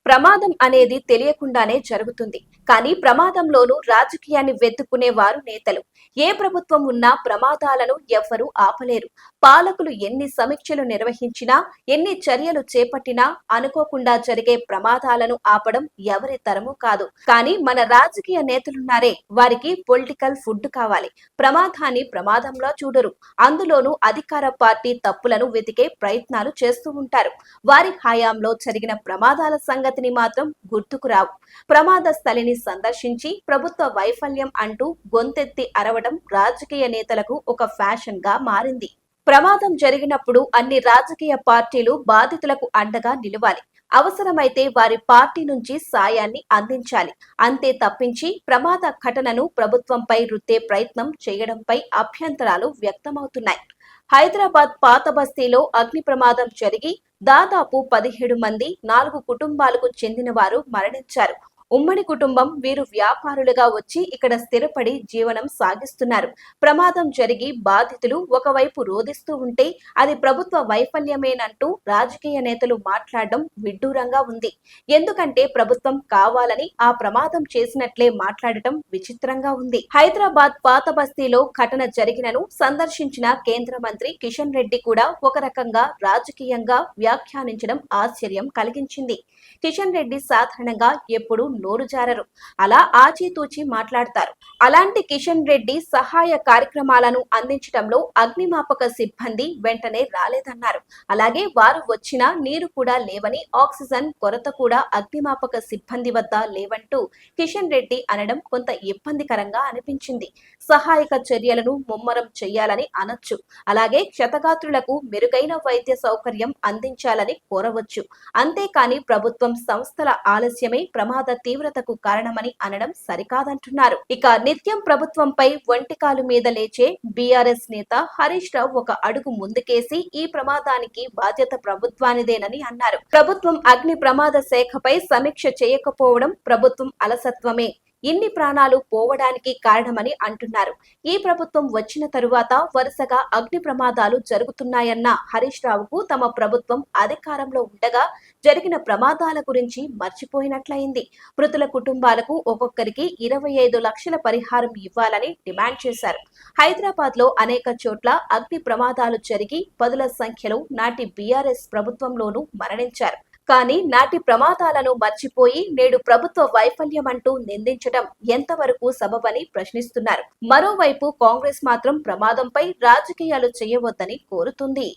ప్రమాదం అనేది తెలియకుండానే జరుగుతుంది. కానీ ప్రమాదంలోనూ రాజకీయాన్ని వెతుక్కునే వారు నేతలు. ఏ ప్రభుత్వం ఉన్నా ప్రమాదాలను ఎవ్వరూ ఆపలేరు. పాలకులు ఎన్ని సమీక్షలు నిర్వహించినా, ఎన్ని చర్యలు చేపట్టినా అనుకోకుండా జరిగే ప్రమాదాలను ఆపడం ఎవరి తరమూ కాదు. కానీ మన రాజకీయ నేతలున్నారే, వారికి పొలిటికల్ ఫుడ్ కావాలి. ప్రమాదాన్ని ప్రమాదంలో చూడరు. అందులోనూ అధికార పార్టీ తప్పులను వెతికే ప్రయత్నాలు చేస్తూ ఉంటారు. వారి హయాంలో జరిగిన ప్రమాదాల సంగతిని మాత్రం గుర్తుకురావు. ప్రమాద స్థలిని సందర్శించి ప్రభుత్వ వైఫల్యం అంటూ గొంతెత్తి అరవడం రాజకీయ నేతలకు ఒక ఫ్యాషన్ గా మారింది. ప్రమాదం జరిగినప్పుడు అన్ని రాజకీయ పార్టీలు బాధితులకు అండగా నిలవాలి. అవసరమైతే వారి పార్టీ నుంచి సాయాన్ని అందించాలి. అంతే తప్పించి ప్రమాద ఘటనను ప్రభుత్వంపై రుద్దే ప్రయత్నం చేయడంపై అభ్యంతరాలు వ్యక్తమవుతున్నాయి. హైదరాబాద్ పాత బస్తీలో అగ్ని ప్రమాదం జరిగి దాదాపు 17 మంది 4 కుటుంబాలకు చెందిన వారు మరణించారు. ఉమ్మడి కుటుంబం వీరు వ్యాపారులుగా వచ్చి ఇక్కడ స్థిరపడి జీవనం సాగిస్తున్నారు. ప్రమాదం జరిగి బాధితులు ఒకవైపు రోధిస్తూ ఉంటే అది ప్రభుత్వ వైఫల్యమేనంటూ రాజకీయ నేతలు మాట్లాడడం విడ్డూరంగా ఉంది. ఎందుకంటే ప్రభుత్వం కావాలని ఆ ప్రమాదం చేసినట్లే మాట్లాడటం విచిత్రంగా ఉంది. హైదరాబాద్ పాత బస్తీలో ఘటన జరిగినను సందర్శించిన కేంద్ర మంత్రి కిషన్ రెడ్డి కూడా ఒక రకంగా రాజకీయంగా వ్యాఖ్యానించడం ఆశ్చర్యం కలిగించింది. కిషన్ రెడ్డి సాధారణంగా ఎప్పుడు నోరు జారరు. అలా ఆచితూచి మాట్లాడతారు. అలాంటి కిషన్ రెడ్డి సహాయ కార్యక్రమాలను అందించడంలో అగ్నిమాపక సిబ్బంది వెంటనే రాలేదన్నారు. అలాగే వారు వచ్చినా నీరు కూడా లేవని, ఆక్సిజన్ కొరత కూడా అగ్నిమాపక సిబ్బంది వద్ద లేవంటూ కిషన్ రెడ్డి అనడం కొంత ఇబ్బందికరంగా అనిపించింది. సహాయక చర్యలను ముమ్మరం చేయాలని అనొచ్చు. అలాగే క్షతగాత్రులకు మెరుగైన వైద్య సౌకర్యం అందించాలని కోరవచ్చు. అంతేకాని ప్రభుత్వం సంస్థల ఆలస్యమే ప్రమాద తీవ్రతకు కారణమని అనడం సరికాదంటున్నారు. ఇక నిత్యం ప్రభుత్వంపై ఒంటికాలు మీద లేచే బీఆర్ఎస్ నేత హరీష్ రావు ఒక అడుగు ముందుకేసి ఈ ప్రమాదానికి బాధ్యత ప్రభుత్వానిదేనని అన్నారు. ప్రభుత్వం అగ్ని ప్రమాద శాఖపై సమీక్ష చేయకపోవడం ప్రభుత్వం అలసత్వమే ఇన్ని ప్రాణాలు పోవడానికి కారణమని అంటున్నారు. ఈ ప్రభుత్వం వచ్చిన తరువాత వరుసగా అగ్ని ప్రమాదాలు జరుగుతున్నాయన్న హరీష్ రావుకు తమ ప్రభుత్వం అధికారంలో ఉండగా జరిగిన ప్రమాదాల గురించి మర్చిపోయినట్లయింది. మృతుల కుటుంబాలకు ఒక్కొక్కరికి 25 లక్షల పరిహారం ఇవ్వాలని డిమాండ్ చేశారు. హైదరాబాద్ లో అనేక చోట్ల అగ్ని ప్రమాదాలు జరిగి పదుల సంఖ్యలో నాటి బీఆర్ఎస్ ప్రభుత్వంలోనూ మరణించారు. కానీ నాటి ప్రమాదాలను మర్చిపోయి నేడు ప్రభుత్వ వైఫల్యమంటూ నిందించడం ఎంతవరకు సబబని ప్రశ్నిస్తున్నారు. మరోవైపు కాంగ్రెస్ మాత్రం ప్రమాదంపై రాజకీయాలు చేయవద్దని కోరుతుంది.